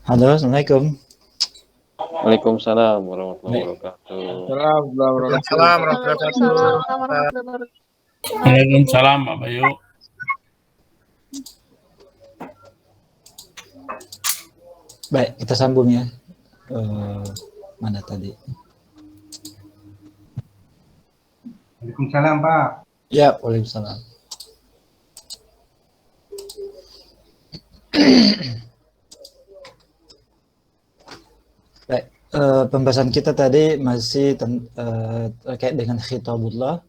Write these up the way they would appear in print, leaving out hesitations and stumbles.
Halo, Assalamualaikum. Waalaikumsalam warahmatullahi Baik. wabarakatuh. Waalaikumsalam warahmatullahi wabarakatuh. Waalaikumsalam Pak Bayu. Baik, kita sambung ya. Mana tadi? Waalaikumsalam, Pak. Ya, waalaikumsalam. Baik, pembahasan kita tadi masih terkait dengan khitabullah.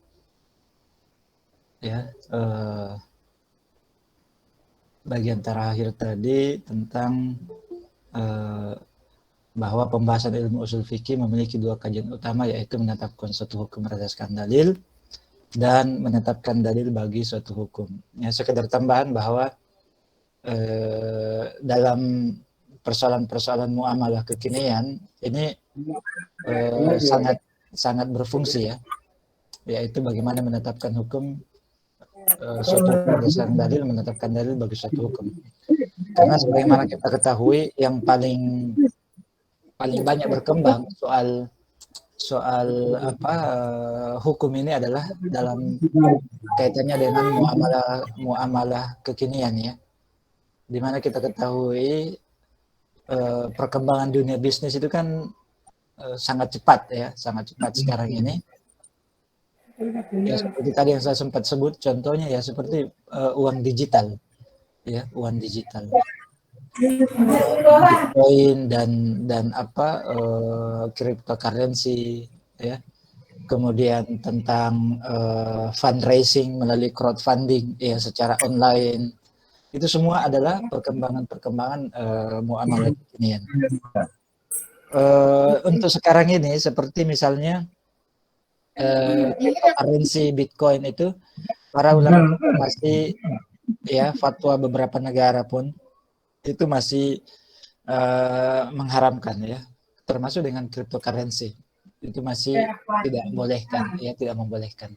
Ya, bagian terakhir tadi tentang bahwa pembahasan ilmu usul fikih memiliki dua kajian utama, yaitu menetapkan suatu hukum berdasarkan dalil dan menetapkan dalil bagi suatu hukum. Ya, sekedar tambahan bahwa dalam persoalan-persoalan muamalah kekinian ini sangat berfungsi ya, yaitu bagaimana menetapkan hukum suatu hukum berdasarkan dalil, menetapkan dalil bagi suatu hukum. Karena sebagaimana kita ketahui yang paling banyak berkembang soal hukum ini adalah dalam kaitannya dengan muamalah kekinian ya, di mana kita ketahui perkembangan dunia bisnis itu kan sangat cepat sekarang ini. Ya, seperti tadi yang saya sempat sebut contohnya ya, seperti uang digital ya, uang digital, Bitcoin dan cryptocurrency ya, kemudian tentang fundraising melalui crowdfunding ya secara online. Itu semua adalah perkembangan muamalah kekinian. Untuk sekarang ini seperti misalnya cryptocurrency Bitcoin itu, para ulama masih ya, fatwa beberapa negara pun itu masih mengharamkan ya, termasuk dengan cryptocurrency itu masih tidak membolehkan.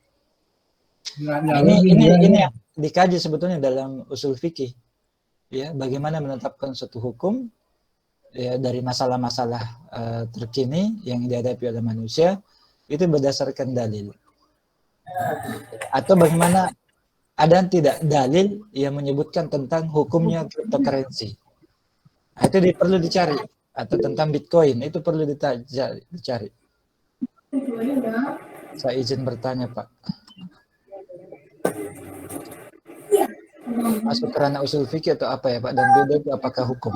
Ini yang dikaji sebetulnya dalam usul fikih ya, bagaimana menetapkan suatu hukum ya dari masalah-masalah terkini yang dihadapi oleh manusia itu berdasarkan dalil, atau bagaimana ada tidak dalil yang menyebutkan tentang hukumnya cryptocurrency. Itu perlu dicari, atau tentang Bitcoin itu perlu dicari. Saya izin bertanya, Pak. Masuk kerana usul fikih atau apa ya, Pak? Dan beda itu apakah hukum?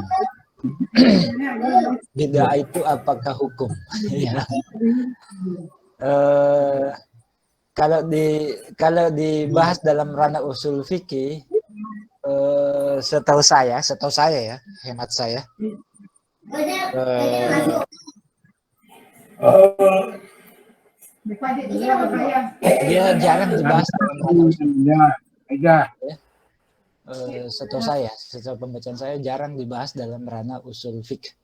Beda itu apakah hukum? Ya. Kalau dibahas dalam ranah usul fikih, setahu saya ya, hemat saya, dia jarang dibahas dalam ranah usul fikih. Setahu saya, setelah pembacaan saya jarang dibahas dalam ranah usul fikih,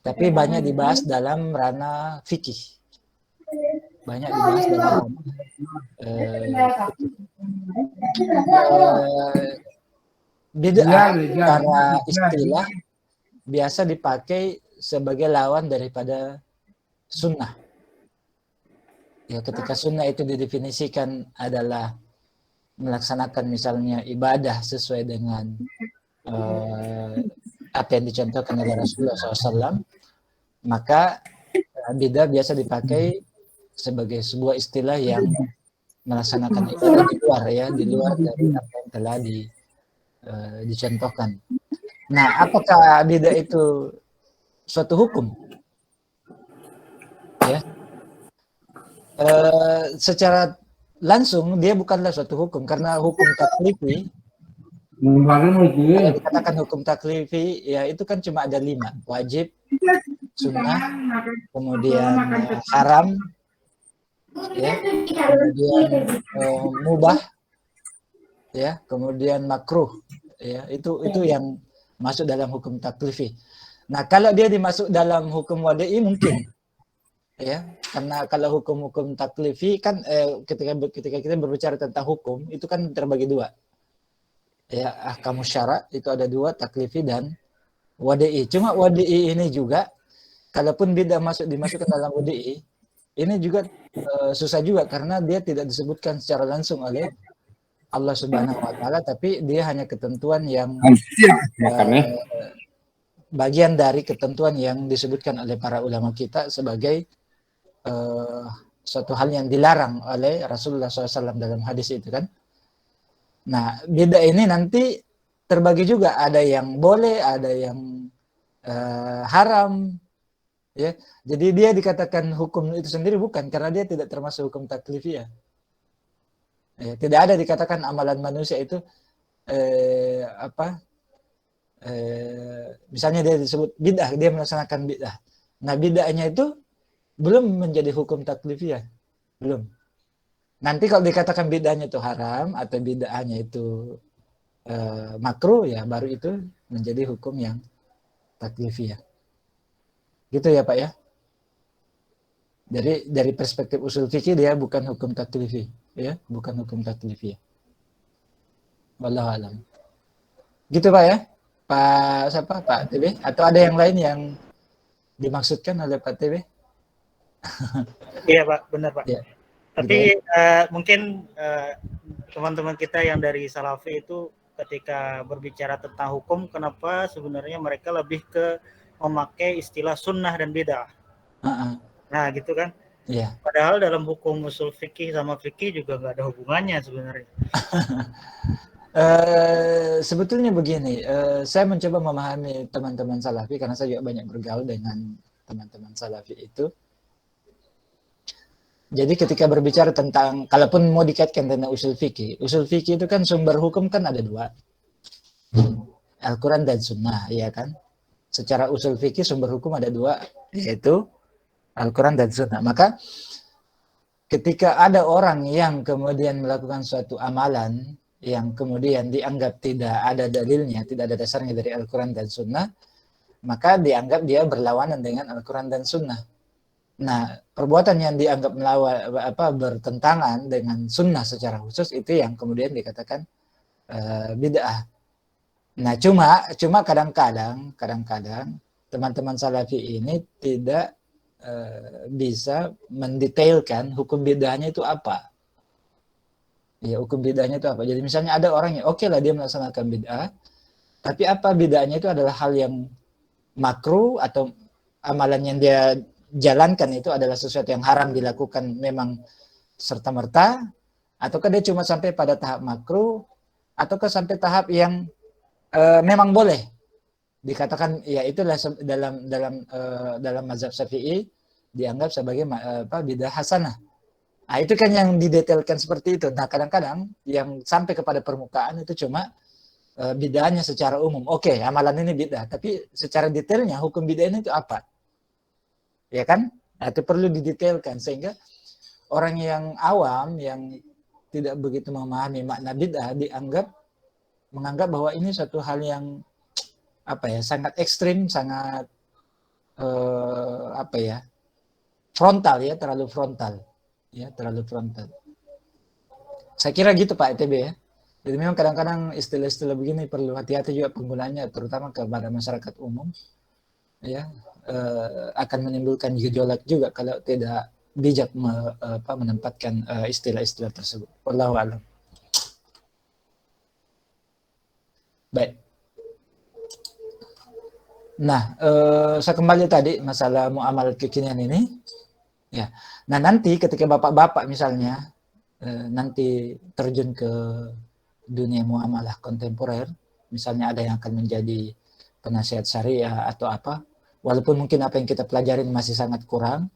tapi banyak dibahas dalam ranah fikih. Banyak dibahas dalam bid'ah secara istilah biasa dipakai sebagai lawan daripada sunnah. Ya, ketika sunnah itu didefinisikan adalah melaksanakan misalnya ibadah sesuai dengan apa yang dicontohkan oleh Rasulullah SAW, maka bid'ah biasa dipakai sebagai sebuah istilah yang melaksanakan ibadah di luar dari apa yang telah dicontohkan. Nah, apakah bid'ah itu suatu hukum? Ya, secara langsung dia bukanlah suatu hukum, karena hukum taklifi, kalau dikatakan hukum taklifi ya itu kan cuma ada 5, wajib, sunnah, kemudian haram, ya, kemudian mubah, ya, kemudian makruh, ya, itu yang masuk dalam hukum taklifi. Nah, kalau dia dimasuk dalam hukum wada'i mungkin, ya, karena kalau hukum-hukum taklifi kan ketika kita berbicara tentang hukum itu kan terbagi dua, ya, ahkamus syara itu ada 2, taklifi dan wadi'i. Cuma wadi'i ini juga, kalaupun bid'ah dimasukkan dalam wadi'i, ini juga susah juga karena dia tidak disebutkan secara langsung oleh Allah Subhanahu wa taala, tapi dia hanya ketentuan yang bagian dari ketentuan yang disebutkan oleh para ulama kita sebagai suatu hal yang dilarang oleh Rasulullah SAW dalam hadis itu kan. Nah, beda ini nanti terbagi juga, ada yang boleh, ada yang haram, ya. Jadi dia dikatakan hukum itu sendiri bukan, karena dia tidak termasuk hukum taklifiyah. Ya, tidak ada dikatakan amalan manusia itu misalnya dia disebut bid'ah, dia melaksanakan bid'ah. Nah, bid'ahnya itu belum menjadi hukum taklifiyah, belum. Nanti kalau dikatakan bid'ahnya itu haram atau bid'ahnya itu makruh, ya baru itu menjadi hukum yang taklifiyah. Gitu ya Pak ya. Dari perspektif usul fikih dia bukan hukum taklifi, ya, bukan hukum taklifi. Wallahu alam. Gitu Pak ya. Pak TB, atau ada yang lain yang dimaksudkan oleh Pak TB? Iya Pak, benar Pak. Ya, tapi gitu. Mungkin teman-teman kita yang dari Salafi itu ketika berbicara tentang hukum, kenapa sebenarnya mereka lebih ke memakai istilah sunnah dan bid'ah. Nah gitu kan. Iya. Padahal dalam hukum usul fikih sama fikih juga nggak ada hubungannya sebenarnya. Sebetulnya begini, saya mencoba memahami teman-teman Salafi karena saya juga banyak bergaul dengan teman-teman Salafi itu. Jadi ketika berbicara tentang, kalaupun mau dikaitkan dengan usul fikih itu kan sumber hukum kan ada dua, Al-Quran dan Sunnah, ya kan? Secara usul fikih sumber hukum ada dua, yaitu Al-Quran dan Sunnah. Maka ketika ada orang yang kemudian melakukan suatu amalan yang kemudian dianggap tidak ada dalilnya, tidak ada dasarnya dari Al-Quran dan Sunnah, maka dianggap dia berlawanan dengan Al-Quran dan Sunnah. Nah, perbuatan yang dianggap bertentangan dengan Sunnah secara khusus itu yang kemudian dikatakan bid'ah. Nah, cuma kadang-kadang teman-teman Salafi ini tidak bisa mendetailkan hukum bid'ahnya itu apa. Ya, hukum bid'ahnya itu apa. Jadi misalnya ada orang yang oke lah dia melaksanakan bid'ah, tapi apa bid'ahnya itu adalah hal yang makruh atau amalan yang dia jalankan itu adalah sesuatu yang haram dilakukan memang serta-merta, ataukah dia cuma sampai pada tahap makruh, ataukah sampai tahap yang memang boleh dikatakan ya itulah dalam mazhab Syafi'i dianggap sebagai bid'ah hasanah. Nah, itu kan yang didetailkan seperti itu. Nah, kadang-kadang yang sampai kepada permukaan itu cuma bid'ahnya secara umum. Oke, amalan ini bid'ah, tapi secara detailnya hukum bid'ah itu apa? Ya kan? Nah, itu perlu didetailkan sehingga orang yang awam yang tidak begitu memahami makna bid'ah menganggap bahwa ini suatu hal yang sangat ekstrim, sangat frontal ya, terlalu frontal. Saya kira gitu Pak ETB ya. Jadi memang kadang-kadang istilah-istilah begini perlu hati-hati juga penggunanya, terutama kepada masyarakat umum. Ya, akan menimbulkan gejolak juga kalau tidak bijak menempatkan istilah-istilah tersebut. Wallahu a'lam. Baik. Nah, saya kembali tadi masalah muamalah kekinian ini. Ya. Nah, nanti ketika bapak-bapak misalnya nanti terjun ke dunia muamalah kontemporer, misalnya ada yang akan menjadi penasihat syariah atau apa, walaupun mungkin apa yang kita pelajarin masih sangat kurang,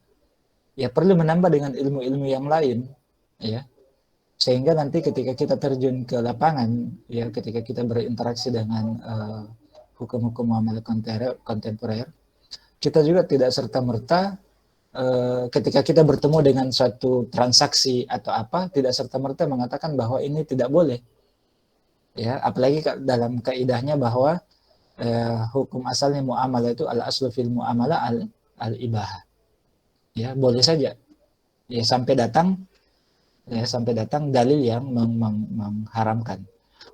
ya perlu menambah dengan ilmu-ilmu yang lain, ya. Sehingga nanti ketika kita terjun ke lapangan, ya ketika kita berinteraksi dengan hukum-hukum muamalah kontemporer, kita juga tidak serta-merta ketika kita bertemu dengan suatu transaksi atau apa, tidak serta-merta mengatakan bahwa ini tidak boleh. Ya, apalagi dalam kaidahnya bahwa hukum asalnya muamalah itu al-aslu fil muamalah al-ibahah. Ya, boleh saja. Ya, sampai datang dalil yang mengharamkan.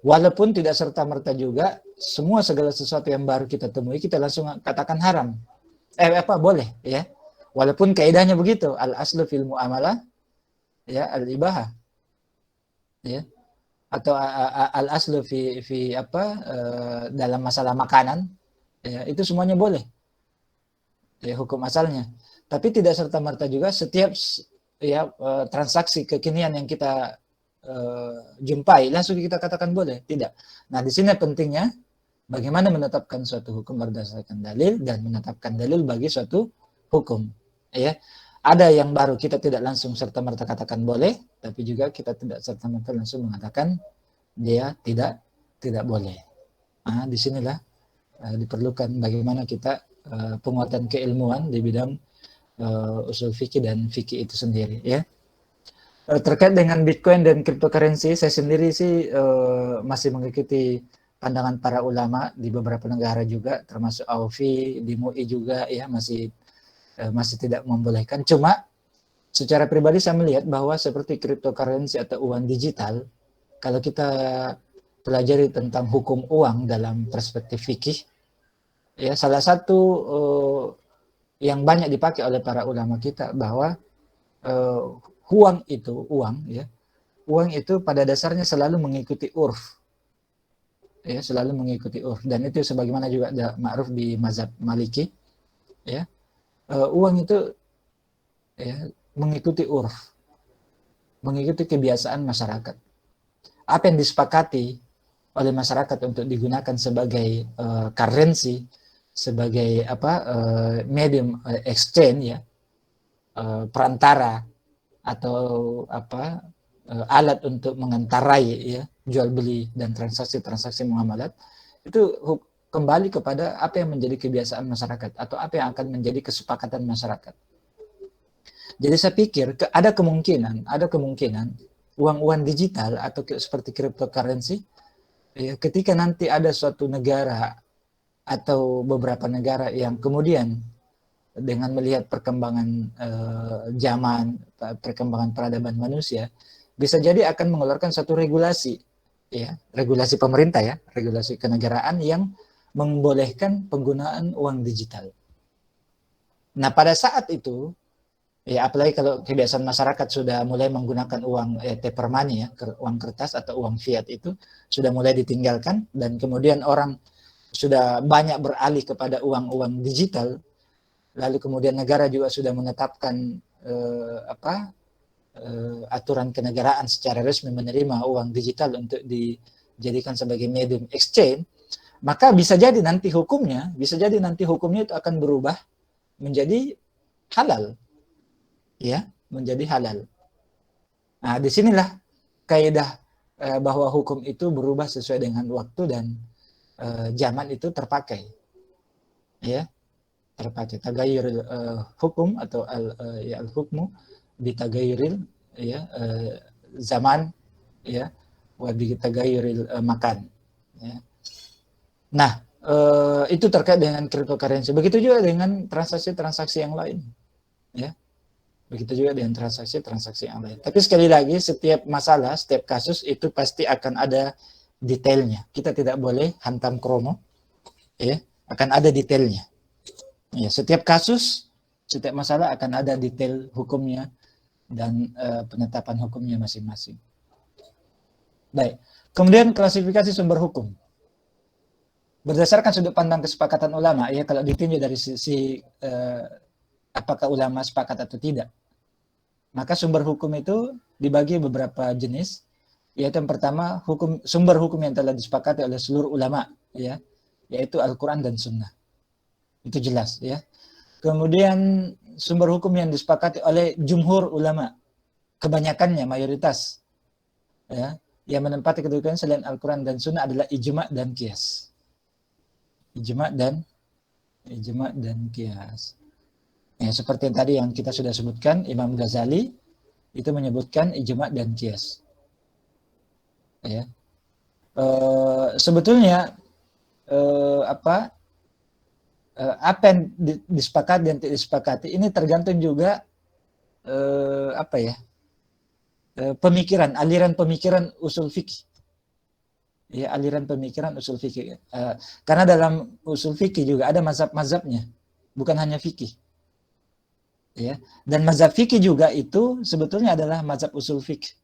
Walaupun tidak serta-merta juga semua segala sesuatu yang baru kita temui kita langsung katakan haram. Boleh ya. Walaupun kaidahnya begitu, al-aslu fil muamalah ya al-ibahah. Ya. Atau al-aslu fi dalam masalah makanan ya, itu semuanya boleh. Ya, hukum asalnya. Tapi tidak serta-merta juga setiap ya transaksi kekinian yang kita jumpai langsung kita katakan boleh, tidak. Nah, di sini pentingnya bagaimana menetapkan suatu hukum berdasarkan dalil dan menetapkan dalil bagi suatu hukum. Ya, ada yang baru kita tidak langsung serta-merta katakan boleh, tapi juga kita tidak serta-merta langsung mengatakan dia tidak boleh. Nah, disinilah diperlukan bagaimana kita penguatan keilmuan di bidang usul fikih dan fikih itu sendiri, ya. Terkait dengan Bitcoin dan cryptocurrency, saya sendiri sih masih mengikuti pandangan para ulama di beberapa negara juga, termasuk AUFI, di MUI juga, ya masih tidak membolehkan. Cuma secara pribadi saya melihat bahwa seperti cryptocurrency atau uang digital, kalau kita pelajari tentang hukum uang dalam perspektif fikih, ya salah satu yang banyak dipakai oleh para ulama kita bahwa uang itu pada dasarnya selalu mengikuti urf, ya selalu mengikuti urf, dan itu sebagaimana juga ada ma'ruf di mazhab Maliki, ya uang itu ya mengikuti urf, mengikuti kebiasaan masyarakat. Apa yang disepakati oleh masyarakat untuk digunakan sebagai currency, sebagai medium exchange, ya perantara atau alat untuk mengantarai ya jual beli dan transaksi muamalat, itu kembali kepada apa yang menjadi kebiasaan masyarakat atau apa yang akan menjadi kesepakatan masyarakat. Jadi saya pikir ada kemungkinan uang-uang digital atau seperti cryptocurrency ya, ketika nanti ada suatu negara atau beberapa negara yang kemudian dengan melihat perkembangan zaman, perkembangan peradaban manusia, bisa jadi akan mengeluarkan satu regulasi, ya, regulasi pemerintah, ya, regulasi kenegaraan yang membolehkan penggunaan uang digital. Nah, pada saat itu, ya, apalagi kalau kebiasaan masyarakat sudah mulai menggunakan uang paper money, ya, uang kertas atau uang fiat itu sudah mulai ditinggalkan, dan kemudian orang sudah banyak beralih kepada uang-uang digital. Lalu kemudian negara juga sudah menetapkan aturan kenegaraan secara resmi menerima uang digital untuk dijadikan sebagai medium exchange, maka bisa jadi nanti hukumnya itu akan berubah menjadi halal, ya, menjadi halal. Nah, disinilah kaidah bahwa hukum itu berubah sesuai dengan waktu dan zaman itu terpakai, ya. Terpakai tagayyur hukum atau al-hukmu bitagayyuril ya zaman, ya, wa bitagayyuril makan, ya. Nah, itu terkait dengan cryptocurrency. Begitu juga dengan transaksi-transaksi yang lain, ya. Begitu juga dengan transaksi-transaksi yang lain. Tapi sekali lagi, setiap masalah, setiap kasus itu pasti akan ada detailnya. Kita tidak boleh hantam kromo, ya. Akan ada detailnya. Ya, setiap kasus, setiap masalah akan ada detail hukumnya dan penetapan hukumnya masing-masing. Baik. Kemudian klasifikasi sumber hukum. Berdasarkan sudut pandang kesepakatan ulama, ya, kalau ditinjau dari sisi apakah ulama sepakat atau tidak, maka sumber hukum itu dibagi beberapa jenis, yaitu yang pertama sumber hukum yang telah disepakati oleh seluruh ulama, ya, yaitu Al-Quran dan Sunnah. Itu jelas, ya. Kemudian sumber hukum yang disepakati oleh jumhur ulama, kebanyakannya, mayoritas, ya, yang menempati kedudukan selain Al-Quran dan Sunnah adalah ijma' dan qiyas. Ijma' dan qiyas. Ya, seperti yang tadi yang kita sudah sebutkan, Imam Ghazali itu menyebutkan ijma' dan qiyas. Ya. Sebetulnya apa yang disepakati dan tidak disepakati ini tergantung juga pemikiran, aliran pemikiran usul fikih, ya, aliran pemikiran usul fikih. Karena dalam usul fikih juga ada mazhab-mazhabnya, bukan hanya fikih. Ya, dan mazhab fikih juga itu sebetulnya adalah mazhab usul fikih.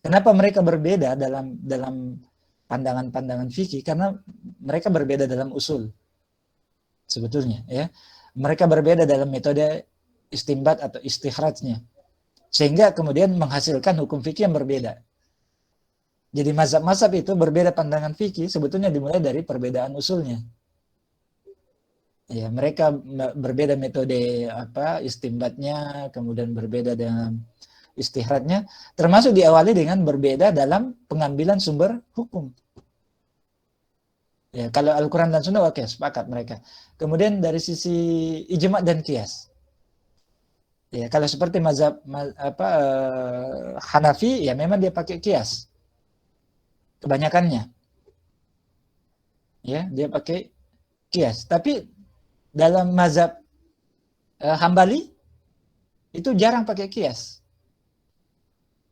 Kenapa mereka berbeda dalam pandangan-pandangan fikih? Karena mereka berbeda dalam usul. Sebetulnya, ya. Mereka berbeda dalam metode istinbat atau istikhrajnya. Sehingga kemudian menghasilkan hukum fikih yang berbeda. Jadi mazhab-mazhab itu berbeda pandangan fikih sebetulnya dimulai dari perbedaan usulnya. Ya, mereka berbeda metode istinbatnya, kemudian berbeda dalam istikhrajnya, termasuk diawali dengan berbeda dalam pengambilan sumber hukum. Ya, kalau Al-Quran dan Sunnah oke, sepakat mereka. Kemudian dari sisi ijma' dan qiyas. Ya, kalau seperti mazhab Hanafi, ya memang dia pakai qiyas. Kebanyakannya. Ya, dia pakai qiyas. Tapi dalam mazhab Hambali itu jarang pakai qiyas.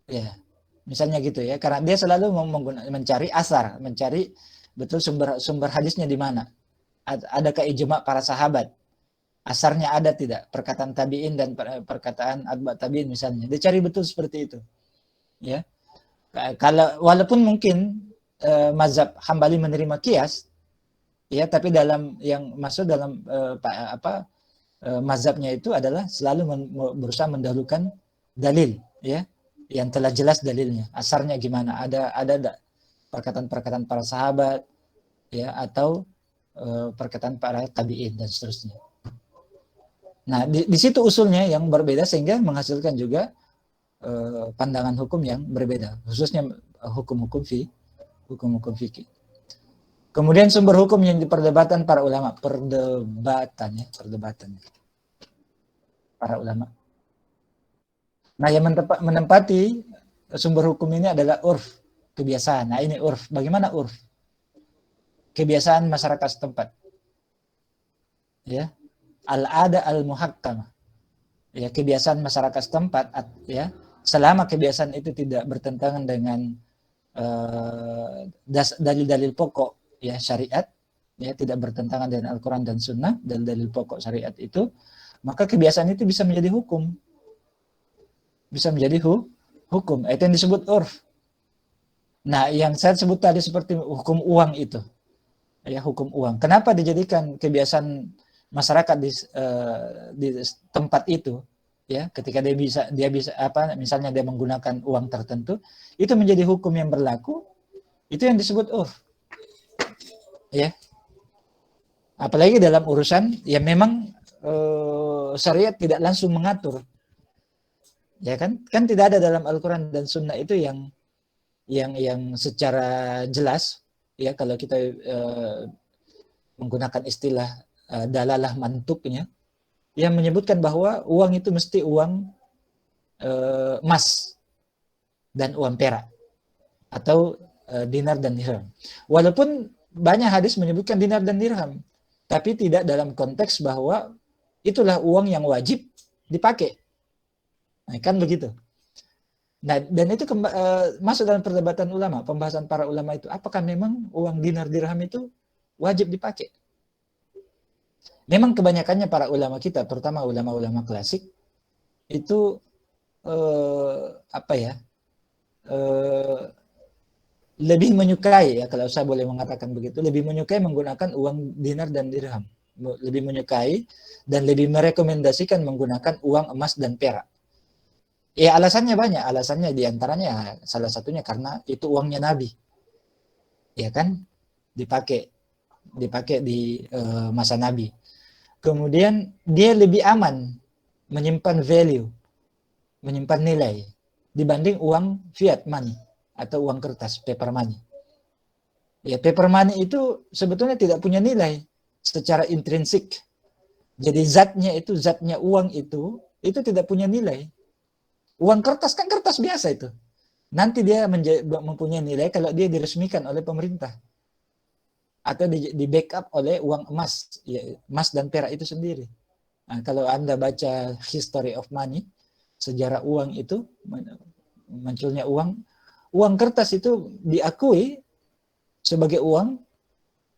Ya, misalnya gitu ya, karena dia selalu mencari asar, mencari betul sumber hadisnya di mana. Adakah ijma' para sahabat? Asarnya ada tidak? Perkataan tabi'in dan perkataan atba' tabi'in misalnya. Dia cari betul seperti itu. Ya. Kalau walaupun mungkin mazhab Hambali menerima qiyas, ya, tapi dalam yang masuk dalam mazhabnya itu adalah selalu berusaha mendahulukan dalil, ya, yang telah jelas dalilnya. Asarnya gimana? Ada perkataan-perkataan para sahabat, ya, atau perkataan para tabi'in dan seterusnya. Nah, di situ usulnya yang berbeda sehingga menghasilkan juga pandangan hukum yang berbeda, khususnya hukum-hukum fikih. Kemudian sumber hukum yang diperdebatkan para ulama, perdebatan para ulama. Nah, yang menempati sumber hukum ini adalah urf, kebiasaan. Nah, ini urf. Bagaimana urf? Kebiasaan masyarakat setempat. Ya. Al-ada al-muhakkamah. Ya, kebiasaan masyarakat setempat, ya. Selama kebiasaan itu tidak bertentangan dengan dalil-dalil pokok, ya, syariat, ya, tidak bertentangan dengan Al-Quran dan Sunnah, dalil-dalil pokok syariat itu, maka kebiasaan itu bisa menjadi hukum. Bisa menjadi hukum. Itu yang disebut urf. Nah, yang saya sebut tadi seperti hukum uang itu, ya, hukum uang. Kenapa dijadikan kebiasaan masyarakat di tempat itu, ya, ketika dia bisa misalnya dia menggunakan uang tertentu, itu menjadi hukum yang berlaku, itu yang disebut urf. Ya. Apalagi dalam urusan yang memang syariat tidak langsung mengatur. Ya kan tidak ada dalam Al-Quran dan Sunnah itu yang secara jelas, ya, kalau kita menggunakan istilah dalalah mantuknya, yang menyebutkan bahwa uang itu mesti uang emas dan uang perak atau dinar dan dirham. Walaupun banyak hadis menyebutkan dinar dan dirham, tapi tidak dalam konteks bahwa itulah uang yang wajib dipakai. Nah, kan begitu. Nah, dan itu masuk dalam perdebatan ulama, pembahasan para ulama itu, apakah memang uang dinar dirham itu wajib dipakai? Memang kebanyakannya para ulama kita, terutama ulama-ulama klasik, itu lebih menyukai, ya, kalau saya boleh mengatakan begitu, lebih menyukai menggunakan uang dinar dan dirham, lebih menyukai dan lebih merekomendasikan menggunakan uang emas dan perak. Ya, alasannya banyak, alasannya diantaranya salah satunya karena itu uangnya Nabi, ya kan, dipakai di masa Nabi. Kemudian dia lebih aman menyimpan value, menyimpan nilai dibanding uang fiat money atau uang kertas, paper money. Ya, paper money itu sebetulnya tidak punya nilai secara intrinsik. Jadi zatnya uang itu tidak punya nilai. Uang kertas kan kertas biasa itu. Nanti dia mempunyai nilai kalau dia diresmikan oleh pemerintah. Atau di backup oleh uang emas. Ya, emas dan perak itu sendiri. Nah, kalau Anda baca history of money, sejarah uang itu, munculnya uang kertas itu diakui sebagai uang,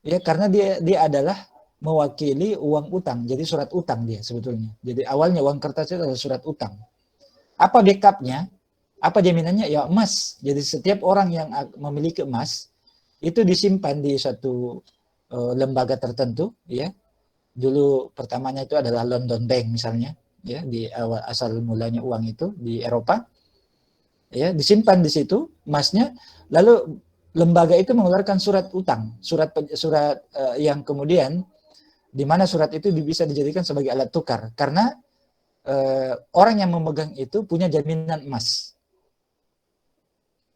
ya, karena dia adalah mewakili uang utang, jadi surat utang dia sebetulnya. Jadi awalnya uang kertas itu adalah surat utang. Apa backupnya? Apa jaminannya? Ya emas. Jadi setiap orang yang memiliki emas itu disimpan di suatu lembaga tertentu, ya. Dulu pertamanya itu adalah London Bank misalnya, ya, di awal asal mulanya uang itu di Eropa, ya, disimpan di situ emasnya, lalu lembaga itu mengeluarkan surat utang, surat yang kemudian di mana surat itu bisa dijadikan sebagai alat tukar karena orang yang memegang itu punya jaminan emas.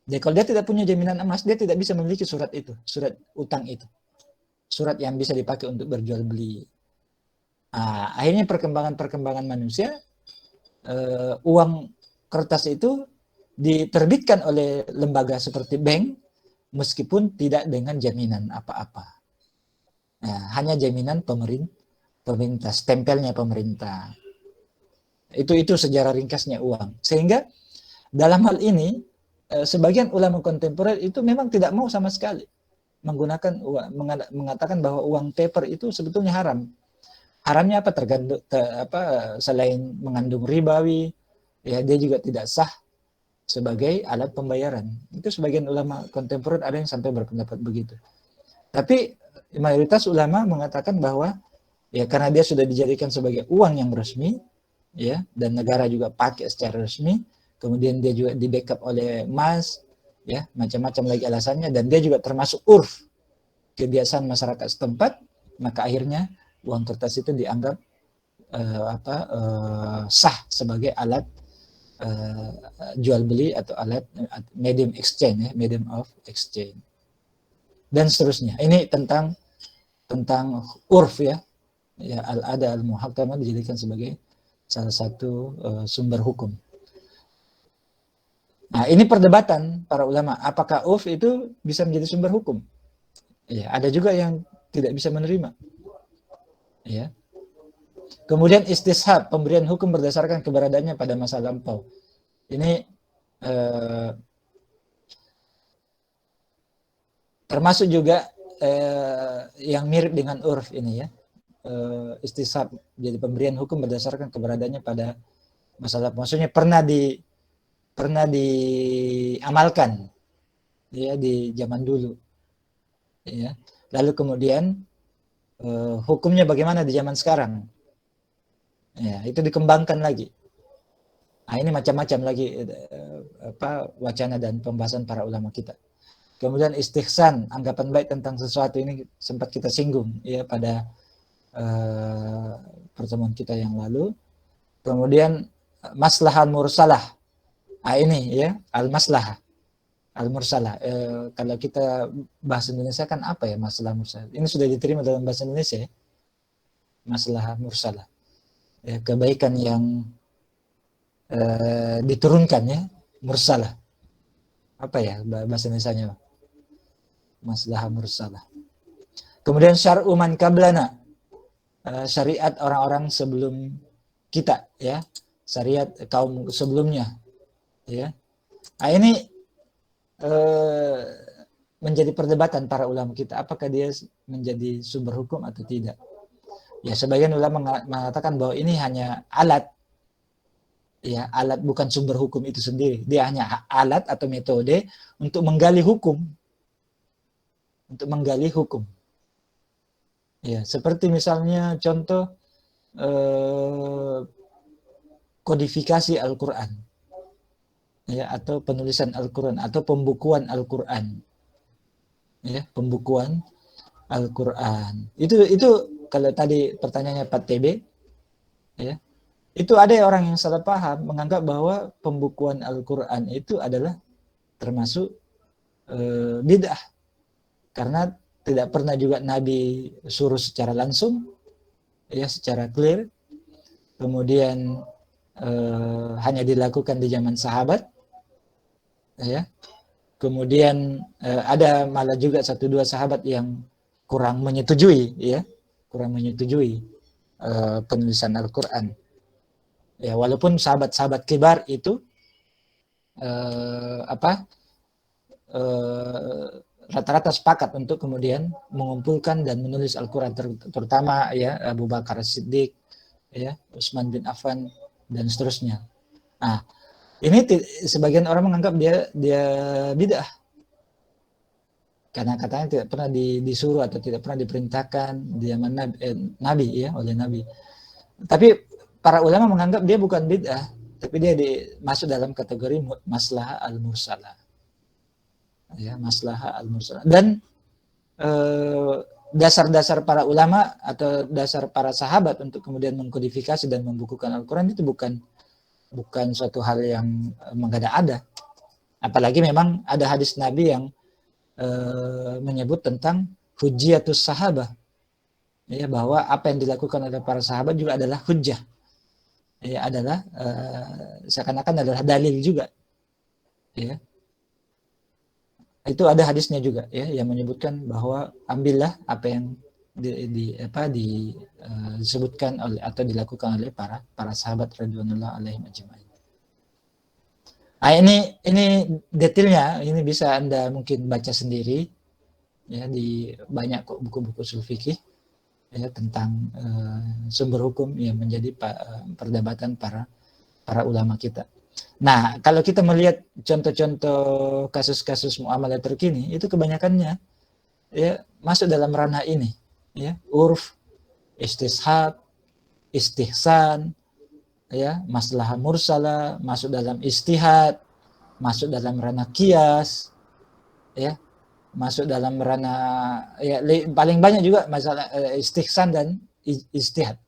Jadi kalau dia tidak punya jaminan emas, dia tidak bisa memiliki surat itu, surat utang itu, surat yang bisa dipakai untuk berjual beli. Nah, akhirnya perkembangan manusia, uang kertas itu diterbitkan oleh lembaga seperti bank, meskipun tidak dengan jaminan apa-apa. Nah, hanya jaminan pemerintah, stempelnya pemerintah. Itu sejarah ringkasnya uang. Sehingga dalam hal ini, sebagian ulama kontemporer itu memang tidak mau sama sekali menggunakan uang, mengatakan bahwa uang paper itu sebetulnya haram. Haramnya apa? Selain mengandung ribawi, ya, dia juga tidak sah sebagai alat pembayaran. Itu sebagian ulama kontemporer ada yang sampai berpendapat begitu. Tapi mayoritas ulama mengatakan bahwa ya karena dia sudah dijadikan sebagai uang yang resmi, ya, dan negara juga pakai secara resmi, kemudian dia juga di backup oleh emas, ya, macam-macam lagi alasannya, dan dia juga termasuk urf, kebiasaan masyarakat setempat, maka akhirnya uang kertas itu dianggap sah sebagai alat jual beli atau alat medium exchange, ya, medium of exchange, dan seterusnya. Ini tentang urf, ya, al-ada al-muhakkamah dijadikan sebagai salah satu sumber hukum. Nah, ini perdebatan para ulama, apakah urf itu bisa menjadi sumber hukum? Ya, ada juga yang tidak bisa menerima. Ya. Kemudian istishab, pemberian hukum berdasarkan keberadaannya pada masa lampau. Ini termasuk juga yang mirip dengan urf ini, ya. Istishab, jadi pemberian hukum berdasarkan keberadaannya pada masa lampau. Maksudnya pernah diamalkan, ya, di zaman dulu, ya. Lalu kemudian hukumnya bagaimana di zaman sekarang, ya, itu dikembangkan lagi. Nah, ini macam-macam lagi wacana dan pembahasan para ulama kita. Kemudian istihsan, anggapan baik tentang sesuatu, ini sempat kita singgung, ya, pada pertemuan kita yang lalu. Kemudian maslahah mursalah. Nah, ini, ya, al-maslahah al-mursalah. Kalau kita bahasa Indonesia kan apa ya masalah mursalah? Ini sudah diterima dalam bahasa Indonesia, ya? Masalah mursalah. Ya, kebaikan yang diturunkan, ya, mursalah. Apa ya bahasa Indonesianya? Masalah mursalah. Kemudian syar'u man qablana. Syariat orang-orang sebelum kita, ya. Syariat kaum sebelumnya, ya. Nah, ini menjadi perdebatan para ulama kita, apakah dia menjadi sumber hukum atau tidak. Ya, sebagian ulama mengatakan bahwa ini hanya alat, ya, alat, bukan sumber hukum itu sendiri. Dia hanya alat atau metode untuk menggali hukum. Ya, seperti misalnya contoh kodifikasi Al-Quran, ya, atau penulisan Al-Quran atau pembukuan Al-Quran, ya, pembukuan Al-Quran. Itu kalau tadi pertanyaannya Pak TB, ya, itu ada orang yang salah paham menganggap bahwa pembukuan Al-Quran itu adalah termasuk bid'ah, karena tidak pernah juga Nabi suruh secara langsung, ya, secara clear. Kemudian hanya dilakukan di zaman sahabat, ya. Kemudian ada malah juga 1-2 sahabat yang kurang menyetujui, ya, penulisan Al-Quran. Ya, walaupun sahabat-sahabat kibar itu rata-rata sepakat untuk kemudian mengumpulkan dan menulis Al-Quran, terutama ya Abu Bakar As-Siddiq, ya Utsman bin Affan dan seterusnya. Nah, ini sebagian orang menganggap dia bid'ah karena katanya tidak pernah disuruh atau tidak pernah diperintahkan dia nabi ya oleh nabi. Tapi para ulama menganggap dia bukan bid'ah, tapi dia masuk dalam kategori maslahah al-mursalah. Ya, maslahah al-mursalah. Dan dasar-dasar para ulama atau dasar para sahabat untuk kemudian mengkodifikasi dan membukukan Al-Quran itu bukan suatu hal yang mengada-ada. Apalagi memang ada hadis Nabi yang menyebut tentang hujjatus sahabah, ya, bahwa apa yang dilakukan oleh para sahabat juga adalah hujjah, ya, adalah seakan-akan adalah dalil juga, ya. Itu ada hadisnya juga, ya, yang menyebutkan bahwa ambillah apa yang disebutkan oleh atau dilakukan oleh para sahabat radhiyallahu alaihim ajma'in. Nah, ini detailnya, ini bisa Anda mungkin baca sendiri, ya, di banyak buku-buku ushul fikih, ya, tentang sumber hukum yang menjadi perdebatan para ulama kita. Nah, kalau kita melihat contoh-contoh kasus-kasus muamalah terkini, itu kebanyakannya ya masuk dalam ranah ini, ya, urf, istishab, istihsan, ya, maslahah mursalah, masuk dalam istihad, masuk dalam ranah qiyas, ya, masuk dalam ranah, ya, paling banyak juga masalah istihsan dan istihad,